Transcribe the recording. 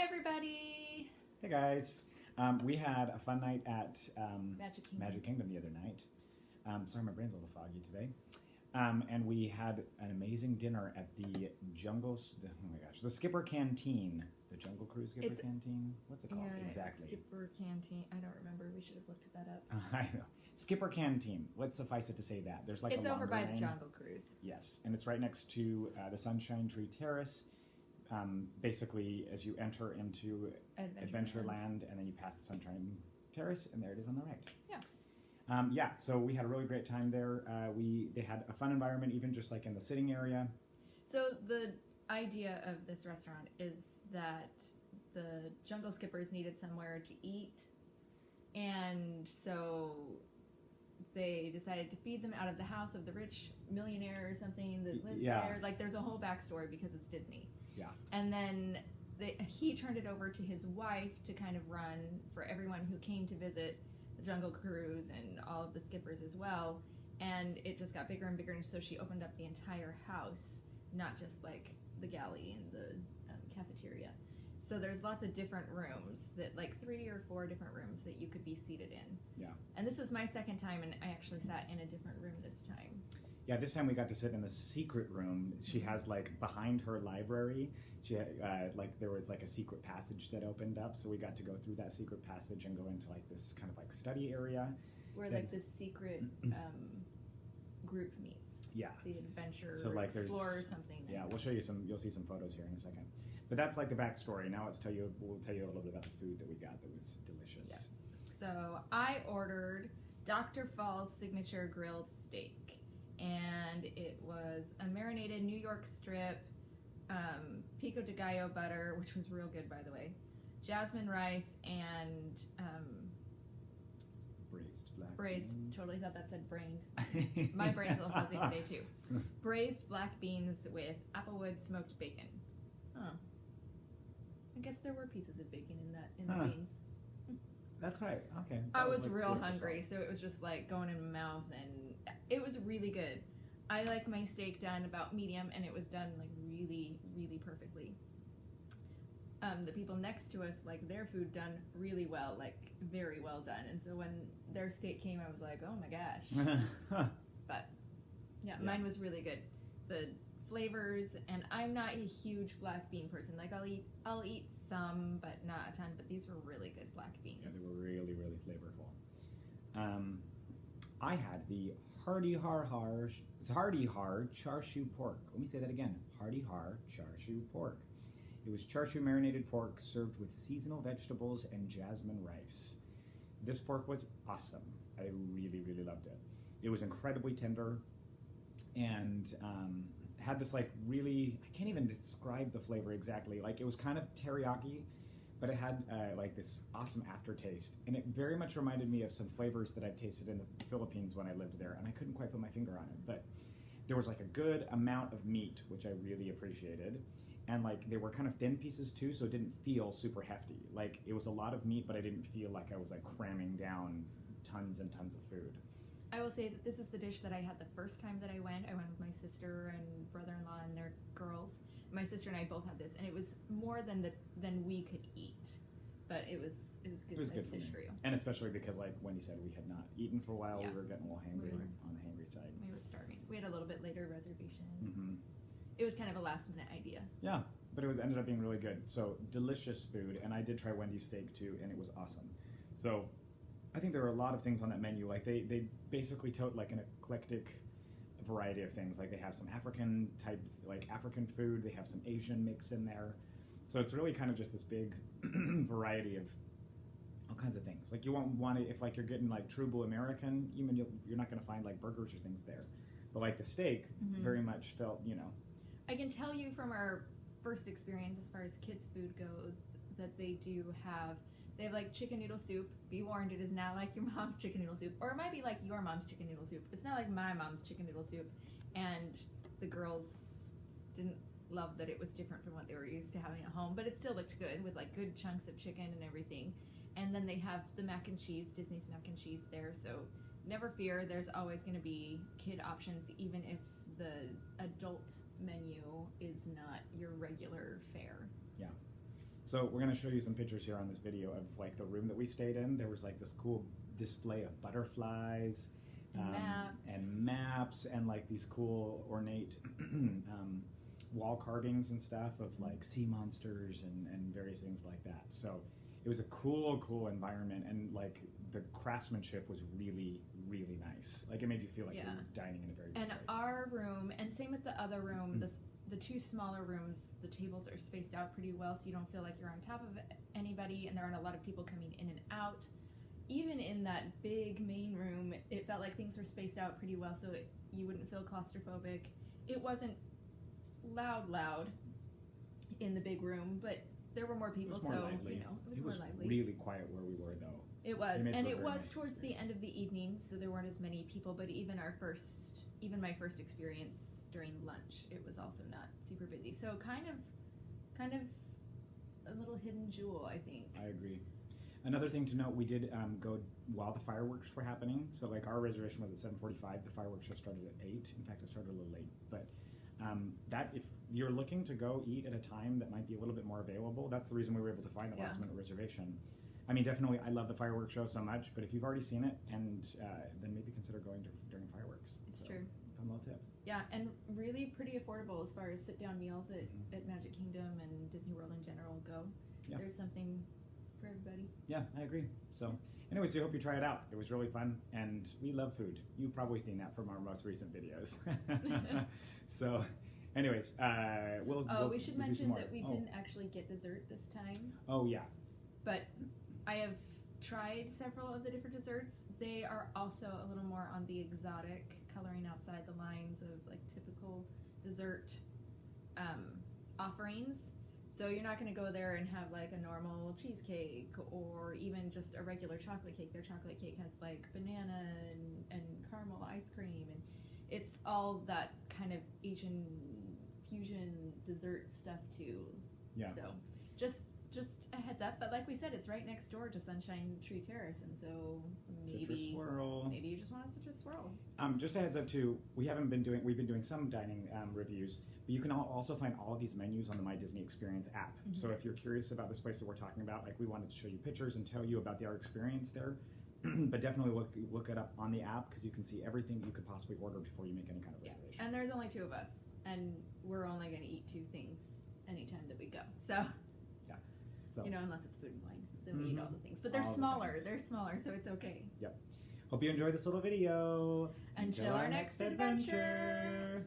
Hi, everybody. Hey guys, we had a fun night at Magic Kingdom. the other night. Sorry, my brain's a little foggy today. And we had an amazing dinner at the the Skipper Canteen, the Jungle Cruise Skipper Canteen. What's it called exactly? Skipper Canteen. I don't remember. We should have looked that up. I know. Skipper Canteen. Let's suffice it to say that there's like it's a over by lane. the Jungle Cruise. Yes, and it's right next to the Sunshine Tree Terrace. Basically, as you enter into Adventureland, and then you pass the Sunshine Terrace, and there it is on the right. Yeah. So we had a really great time there. They had a fun environment, even just like in the sitting area. So the idea of this restaurant is that the Jungle Skippers needed somewhere to eat, and so they decided to feed them out of the house of the rich millionaire or something that lives there. Like, there's a whole backstory because it's Disney. Yeah. And then he turned it over to his wife to kind of run for everyone who came to visit the Jungle Cruise and all of the skippers as well. And it just got bigger and bigger, and so she opened up the entire house, not just like the galley and the cafeteria. So there's lots of different rooms, that like 3 or 4 different rooms that you could be seated in. Yeah. And this was my second time, and I actually sat in a different room this time. Yeah, this time we got to sit in the secret room. She has like behind her library, she had, there was like a secret passage that opened up, so we got to go through that secret passage and go into like this kind of like study area. Where like the secret group meets. Yeah. The adventure explorer or something. Yeah, we'll show you you'll see some photos here in a second. But that's like the backstory. Now we'll tell you a little bit about the food that we got that was delicious. Yes. So I ordered Dr. Fall's signature grilled steak. And it was a marinated New York strip, pico de gallo butter, which was real good, by the way, jasmine rice, and braised. Totally thought that said brained. My brain's a little fuzzy today too. Braised black beans with applewood smoked bacon. Huh. I guess there were pieces of bacon in the beans. That's right. Okay. I was like real hungry, so it was just like going in my mouth, and it was really good. I like my steak done about medium, and it was done like really, really perfectly. The people next to us like their food done really well, like very well done. And so when their steak came, I was like, oh my gosh. But yeah, mine was really good. The flavors, and I'm not a huge black bean person. Like I'll eat some, but not a ton. But these were really good black beans. Yeah, they were really, really flavorful. I had the Hardy Har char siu pork. Let me say that again. Hardy Har char siu pork. It was char siu marinated pork served with seasonal vegetables and jasmine rice. This pork was awesome. I really, really loved it. It was incredibly tender, and had this like really, I can't even describe the flavor exactly. Like, it was kind of teriyaki, but it had like this awesome aftertaste, and it very much reminded me of some flavors that I've tasted in the Philippines when I lived there, and I couldn't quite put my finger on it, but there was like a good amount of meat, which I really appreciated, and like they were kind of thin pieces too, so it didn't feel super hefty. Like, it was a lot of meat, but I didn't feel like I was like cramming down tons and tons of food. I will say that this is the dish that I had the first time that I went. I went with my sister and brother-in-law and their girls. My sister and I both had this, and it was more than we could eat, but it was good. It was good dish for you, and especially because, like Wendy said, we had not eaten for a while. Yeah. We were getting a little hangry on the hangry side. We were starving. We had a little bit later reservation. Mm-hmm. It was kind of a last-minute idea. Yeah, but it ended up being really good. So delicious food, and I did try Wendy's steak too, and it was awesome. So I think there are a lot of things on that menu. Like they basically tote like an eclectic variety of things. Like, they have some African type, like African food. They have some Asian mix in there. So it's really kind of just this big variety of all kinds of things. Like, you won't want to, if like you're getting like true blue American, you're not going to find like burgers or things there. But like the steak very much felt, I can tell you from our first experience as far as kids' food goes that they have like chicken noodle soup. Be warned, it is not like your mom's chicken noodle soup. Or it might be like your mom's chicken noodle soup. It's not like my mom's chicken noodle soup. And the girls didn't love that it was different from what they were used to having at home. But it still looked good with like good chunks of chicken and everything. And then they have the mac and cheese, Disney's mac and cheese there. So never fear, there's always going to be kid options, even if the adult menu is not your regular fare. Yeah. So we're going to show you some pictures here on this video of like the room that we stayed in. There was like this cool display of butterflies and maps and like these cool ornate wall carvings and stuff of like sea monsters and various things like that. So it was a cool environment, and like the craftsmanship was really nice. Like it made you feel like you were dining in a very good place. Our room, and same with the other room, the two smaller rooms, the tables are spaced out pretty well, so you don't feel like you're on top of anybody, and there aren't a lot of people coming in and out. Even in that big main room, it felt like things were spaced out pretty well, so you wouldn't feel claustrophobic. It wasn't loud in the big room, but there were more people, it was more lively. You know, it was more lively. Really quiet where we were, though. It was, and it was nice towards the end of the evening, so there weren't as many people. But even my first experience during lunch, it was also not super busy. So kind of a little hidden jewel, I think. I agree. Another thing to note, we did go while the fireworks were happening. So like our reservation was at 7:45. The fireworks show started at 8. In fact, it started a little late. But that if you're looking to go eat at a time that might be a little bit more available, that's the reason we were able to find the last minute reservation. I mean, definitely, I love the fireworks show so much, but if you've already seen it, and then maybe consider going during fireworks. It's true. Fun little tip. Yeah, and really pretty affordable as far as sit-down meals at Magic Kingdom and Disney World in general go. Yeah. There's something for everybody. Yeah, I agree. So, anyways, we hope you try it out. It was really fun, and we love food. You've probably seen that from our most recent videos. So, anyways, we should mention that we didn't actually get dessert this time. Oh, yeah. But I have tried several of the different desserts. They are also a little more on the exotic, coloring outside the lines of like typical dessert offerings. So you're not going to go there and have like a normal cheesecake or even just a regular chocolate cake. Their chocolate cake has like banana and caramel ice cream, and it's all that kind of Asian fusion dessert stuff too. Yeah. So just a heads up, but like we said, it's right next door to Sunshine Tree Terrace, and so maybe you just want a citrus swirl. Just a heads up too, we've been doing some dining reviews, but you can also find all of these menus on the My Disney Experience app. Mm-hmm. So if you're curious about this place that we're talking about, like we wanted to show you pictures and tell you about our experience there, but definitely look it up on the app because you can see everything you could possibly order before you make any kind of reservation. And there's only 2 of us, and we're only going to eat 2 things anytime that we go. So. So, unless it's food and wine, then we eat all the things. But they're smaller. They're smaller, so it's okay. Yep. Hope you enjoyed this little video. Until our next adventure.